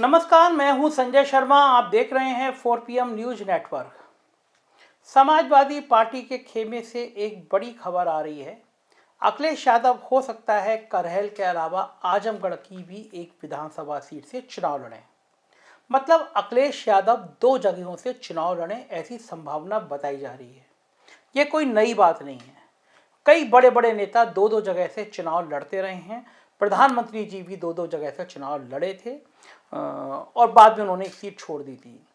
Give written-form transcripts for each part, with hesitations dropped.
नमस्कार, मैं हूं संजय शर्मा। आप देख रहे हैं 4 PM news network. Samajwadi party के खेमे से एक बड़ी खबर आ रही है। अखिलेश यादव हो सकता है करहल के अलावा आजमगढ़ की भी एक विधानसभा सीट से चुनाव लड़ें। मतलब अखिलेश यादव 2 जगहों से चुनाव लड़ें, ऐसी संभावना बताई जा रही है। ये कोई नई बात नहीं है। कई बड़े बड़े नेता 2-2 जगह से चुनाव लड़ते रहे हैं। प्रधानमंत्री जी भी 2-2 जगह से चुनाव लड़े थे और बाद में उन्होंने एक सीट छोड़ दी थी।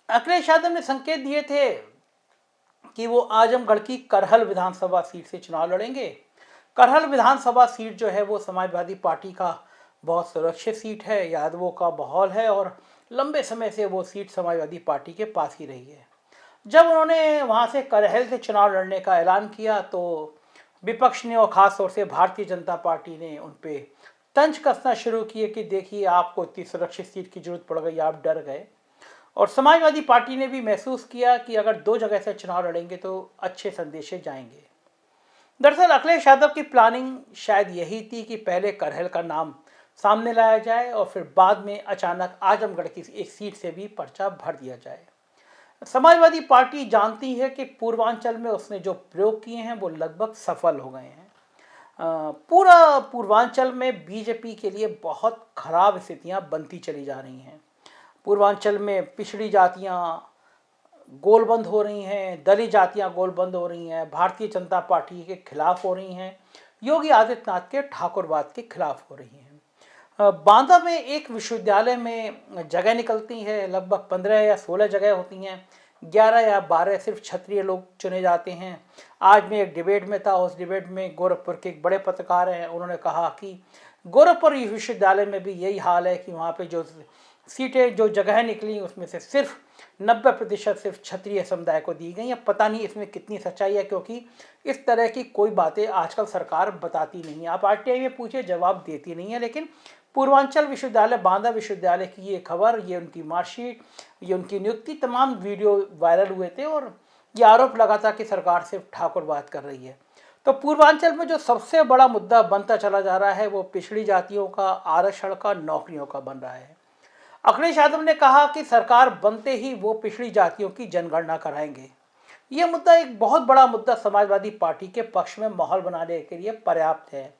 अखिलेश यादव ने संकेत दिए थे कि वो आजमगढ़ की करहल विधानसभा सीट से चुनाव लड़ेंगे। करहल विधानसभा सीट जो है वो समाजवादी पार्टी का बहुत सुरक्षित सीट है, यादवों का माहौल है और लंबे समय से वो सीट समाजवादी पार्टी के पास ही रही है। जब उन्होंने वहाँ से करहल से चुनाव लड़ने का ऐलान किया तो विपक्ष ने और ख़ास तौर से भारतीय जनता पार्टी ने उन पर तंज कसना शुरू किए कि देखिए, आपको इतनी सुरक्षित सीट की जरूरत पड़ गई, आप डर गए। और समाजवादी पार्टी ने भी महसूस किया कि अगर 2 जगह से चुनाव लड़ेंगे तो अच्छे संदेशे जाएंगे। दरअसल अखिलेश यादव की प्लानिंग शायद यही थी कि पहले करहल का नाम सामने लाया जाए और फिर बाद में अचानक आजमगढ़ की एक सीट से भी पर्चा भर दिया जाए। समाजवादी पार्टी जानती है कि पूर्वांचल में उसने जो प्रयोग किए हैं वो लगभग सफल हो गए हैं। पूरा पूर्वांचल में बीजेपी के लिए बहुत खराब स्थितियां बनती चली जा रही हैं। पूर्वांचल में पिछड़ी जातियां गोलबंद हो रही हैं, दलित जातियां गोलबंद हो रही हैं, भारतीय जनता पार्टी के खिलाफ हो रही हैं, योगी आदित्यनाथ के ठाकुरवाद के खिलाफ हो रही हैं। बांदा में एक विश्वविद्यालय में जगह निकलती है, लगभग 15 या 16 जगह होती हैं, 11 या 12 सिर्फ क्षत्रिय लोग चुने जाते हैं। आज मैं एक डिबेट में था, उस डिबेट में गोरखपुर के एक बड़े पत्रकार हैं, उन्होंने कहा कि गोरखपुर विश्वविद्यालय में भी यही हाल है कि वहाँ पे जो सीटें, जो जगह निकली उसमें से सिर्फ 90% सिर्फ क्षत्रिय समुदाय को दी गई। अब पता नहीं इसमें कितनी सच्चाई है, क्योंकि इस तरह की कोई बातें आजकल सरकार बताती नहीं है। आप आरटीआई में पूछिए, जवाब देती नहीं है। लेकिन पूर्वांचल विश्वविद्यालय, बांदा विश्वविद्यालय की ये खबर, ये उनकी मार्कशीट, ये उनकी नियुक्ति, तमाम वीडियो वायरल हुए थे और ये आरोप लगा था कि सरकार सिर्फ ठाकुरवाद कर रही है। तो पूर्वांचल में जो सबसे बड़ा मुद्दा बनता चला जा रहा है वो पिछड़ी जातियों का, आरक्षण का, नौकरियों का बन रहा है। अखिलेश यादव ने कहा कि सरकार बनते ही वो पिछड़ी जातियों की जनगणना कराएंगे। ये मुद्दा एक बहुत बड़ा मुद्दा समाजवादी पार्टी के पक्ष में माहौल बनाने के लिए पर्याप्त है।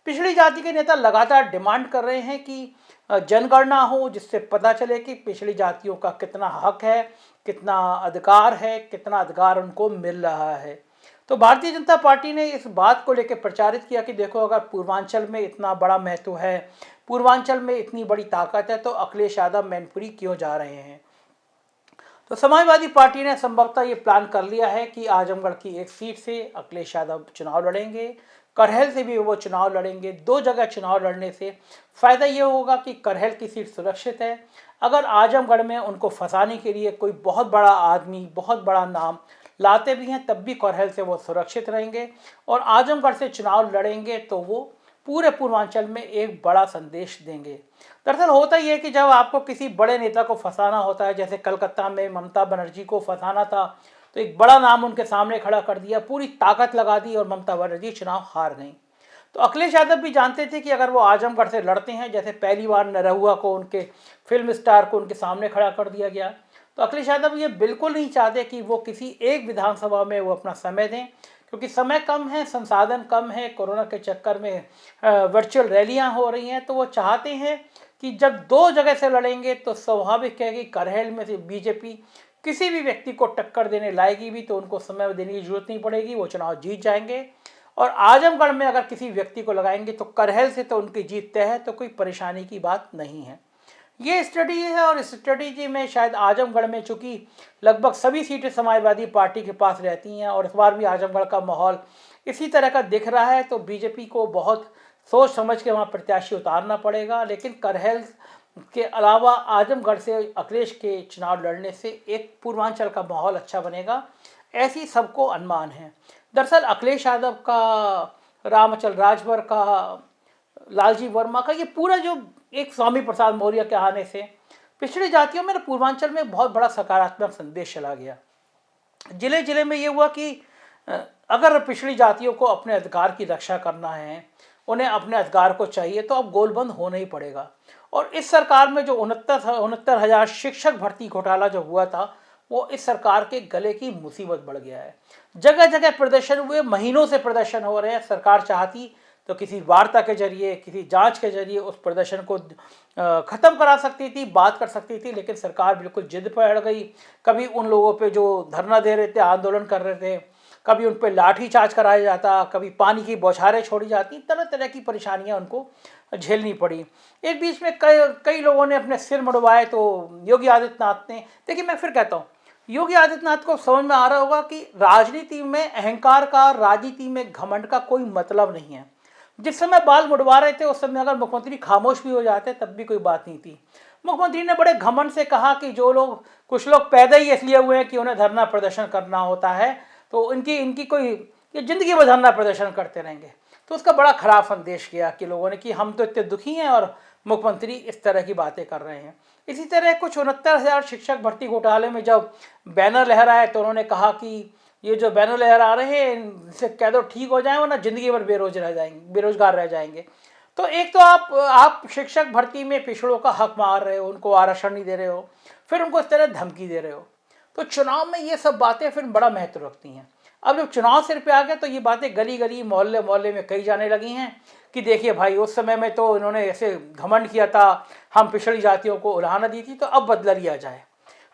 पिछड़ी जाति के नेता लगातार डिमांड कर रहे हैं कि जनगणना हो, जिससे पता चले कि पिछड़ी जातियों का कितना हक है, कितना अधिकार है, कितना अधिकार उनको मिल रहा है। तो भारतीय जनता पार्टी ने इस बात को लेकर प्रचारित किया कि देखो, अगर पूर्वांचल में इतना बड़ा महत्व है, पूर्वांचल में इतनी बड़ी ताकत है, तो अखिलेश यादव मैनपुरी क्यों जा रहे हैं। तो समाजवादी पार्टी ने संभवतः ये प्लान कर लिया है कि आजमगढ़ की एक सीट से अखिलेश यादव चुनाव लड़ेंगे, करहल से भी वो चुनाव लड़ेंगे। 2 जगह चुनाव लड़ने से फायदा ये होगा कि करहल की सीट सुरक्षित है। अगर आजमगढ़ में उनको फंसाने के लिए कोई बहुत बड़ा आदमी, बहुत बड़ा नाम लाते भी हैं, तब भी करहल से वो सुरक्षित रहेंगे और आजमगढ़ से चुनाव लड़ेंगे तो वो पूरे पूर्वांचल में एक बड़ा संदेश देंगे। दरअसल होता ही है कि जब आपको किसी बड़े नेता को फंसाना होता है, जैसे कलकत्ता में ममता बनर्जी को फंसाना था, तो एक बड़ा नाम उनके सामने खड़ा कर दिया, पूरी ताकत लगा दी और ममता बनर्जी चुनाव हार गई। तो अखिलेश यादव भी जानते थे कि अगर वो आजमगढ़ से लड़ते हैं, जैसे पहली बार निरहुआ को, उनके फिल्म स्टार को उनके सामने खड़ा कर दिया गया, तो अखिलेश यादव ये बिल्कुल नहीं चाहते कि वो किसी एक विधानसभा में वो अपना समय दें, क्योंकि समय कम है, संसाधन कम है, कोरोना के चक्कर में वर्चुअल रैलियां हो रही हैं। तो वो चाहते हैं कि जब 2 जगह से लड़ेंगे तो स्वाभाविक है कि करहल में से बीजेपी किसी भी व्यक्ति को टक्कर देने लाएगी भी, तो उनको समय देने की जरूरत नहीं पड़ेगी, वो चुनाव जीत जाएंगे। और आजमगढ़ में अगर किसी व्यक्ति को लगाएंगे तो करहल से तो उनकी जीत तय है, तो कोई परेशानी की बात नहीं है। ये स्ट्रेटजी है और इस स्ट्रेटजी में शायद आजमगढ़ में, चूंकि लगभग सभी सीटें समाजवादी पार्टी के पास रहती हैं और इस बार भी आजमगढ़ का माहौल इसी तरह का दिख रहा है, तो बीजेपी को बहुत सोच समझ के वहाँ प्रत्याशी उतारना पड़ेगा। लेकिन करहल के अलावा आजमगढ़ से अखिलेश के चुनाव लड़ने से एक पूर्वांचल का माहौल अच्छा बनेगा, ऐसी सबको अनुमान है। दरअसल अखिलेश यादव का, रामचल राजभर का, लालजी वर्मा का, ये पूरा जो एक स्वामी प्रसाद मौर्य के आने से पिछड़ी जातियों में पूर्वांचल में बहुत बड़ा सकारात्मक संदेश चला गया। जिले जिले में ये हुआ कि अगर पिछड़ी जातियों को अपने अधिकार की रक्षा करना है, उन्हें अपने अधिकार को चाहिए, तो अब गोलबंद होना ही पड़ेगा। और इस सरकार में जो 69,000 शिक्षक भर्ती घोटाला जो हुआ था, वो इस सरकार के गले की मुसीबत बढ़ गया है। जगह जगह प्रदर्शन हुए, महीनों से प्रदर्शन हो रहे हैं। सरकार चाहती तो किसी वार्ता के जरिए, किसी जांच के जरिए उस प्रदर्शन को ख़त्म करा सकती थी, बात कर सकती थी, लेकिन सरकार बिल्कुल जिद पर अड़ गई। कभी उन लोगों पे जो धरना दे रहे थे, आंदोलन कर रहे थे, कभी उन पर लाठीचार्ज कराया जाता, कभी पानी की बौछारें छोड़ी जाती, तरह तरह की परेशानियां उनको झेलनी पड़ी। एक बीच में कई लोगों ने अपने सिर मुड़वाए, तो योगी आदित्यनाथ ने, देखिए मैं फिर कहता हूँ, योगी आदित्यनाथ को समझ में आ रहा होगा कि राजनीति में अहंकार का, राजनीति में घमंड का कोई मतलब नहीं है। जिस समय बाल मुड़वा रहे थे उस समय अगर मुख्यमंत्री खामोश भी हो जाते तब भी कोई बात नहीं थी। मुख्यमंत्री ने बड़े घमंड से कहा कि जो लोग, कुछ लोग पैदा ही इसलिए हुए हैं कि उन्हें धरना प्रदर्शन करना होता है, तो इनकी कोई, ये जिंदगी भर धरना प्रदर्शन करते रहेंगे। तो उसका बड़ा खराब संदेश किया कि लोगों ने कि हम तो इतने दुखी हैं और मुख्यमंत्री इस तरह की बातें कर रहे हैं। इसी तरह कुछ 69,000 शिक्षक भर्ती घोटाले में जब बैनर लहराए तो उन्होंने कहा कि ये जो बैनर लहरा रहे हैं इनसे कह दो ठीक हो जाए, वरना जिंदगी भर बेरोजगार रह जाएंगे। तो एक तो आप शिक्षक भर्ती में पिछड़ों का हक मार रहे हो, उनको आरक्षण नहीं दे रहे हो, फिर उनको इस तरह धमकी दे रहे हो। तो चुनाव में ये सब बातें फिर बड़ा महत्व रखती हैं। अब जब चुनाव सिर पे आ गए तो ये बातें गली गली, मोहल्ले मोहल्ले में कही जाने लगी हैं कि देखिए भाई, उस समय में तो इन्होंने ऐसे घमंड किया था, हम पिछड़ी जातियों को उलाहना दी थी, तो अब बदला लिया जाए।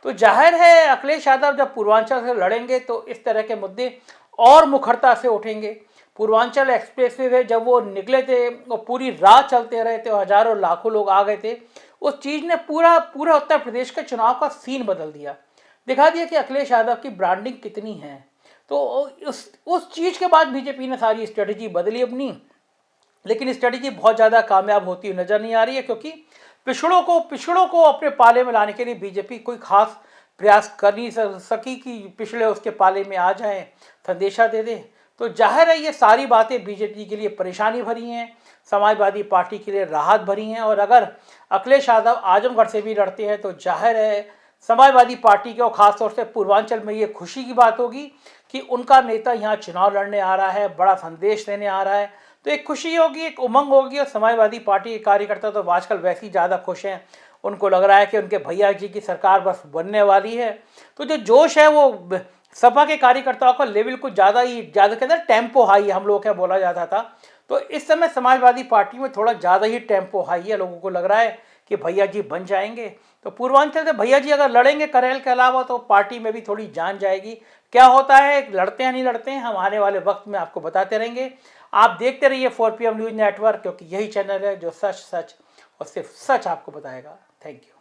तो जाहिर है अखिलेश यादव जब पूर्वांचल से लड़ेंगे तो इस तरह के मुद्दे और मुखरता से उठेंगे। पूर्वांचल एक्सप्रेसवे जब वो निकले थे, वो पूरी रात चलते रहे थे और हजारों लाखों लोग आ गए थे। उस चीज़ ने पूरा उत्तर प्रदेश के चुनाव का सीन बदल दिया, दिखा दिया कि अखिलेश यादव की ब्रांडिंग कितनी है। तो उस चीज़ के बाद बीजेपी ने सारी स्ट्रेटजी बदली अपनी, लेकिन स्ट्रेटजी बहुत ज़्यादा कामयाब होती हुई नजर नहीं आ रही है, क्योंकि पिछड़ों को अपने पाले में लाने के लिए बीजेपी कोई खास प्रयास कर नहीं सकी कि पिछड़े उसके पाले में आ जाएं, संदेशा दे दे। तो जाहिर है ये सारी बातें बीजेपी के लिए परेशानी भरी हैं, समाजवादी पार्टी के लिए राहत भरी हैं। और अगर अखिलेश यादव आजमगढ़ से भी लड़ते हैं तो जाहिर है समाजवादी पार्टी के और ख़ासतौर से पूर्वांचल में ये खुशी की बात होगी कि उनका नेता यहाँ चुनाव लड़ने आ रहा है, बड़ा संदेश देने आ रहा है। तो एक खुशी होगी, एक उमंग होगी। और समाजवादी पार्टी के कार्यकर्ता तो आजकल वैसे ही ज़्यादा खुश हैं, उनको लग रहा है कि उनके भैया जी की सरकार बस बनने वाली है। तो जो जोश है वो सपा के कार्यकर्ताओं का लेवल कुछ ज़्यादा के अंदर टेम्पो हाई हम लोग क्या बोला जाता था, तो इस समय समाजवादी पार्टी में थोड़ा ज़्यादा ही टेम्पो हाई है। लोगों को लग रहा है कि भैया जी बन जाएंगे। तो पूर्वांचल से भैया जी अगर लड़ेंगे करेल के अलावा तो पार्टी में भी थोड़ी जान जाएगी। क्या होता है, लड़ते हैं नहीं लड़ते हैं, हम आने वाले वक्त में आपको बताते रहेंगे। आप देखते रहिए 4PM न्यूज़ नेटवर्क, क्योंकि यही चैनल है जो सच और सिर्फ सच आपको बताएगा। Thank you.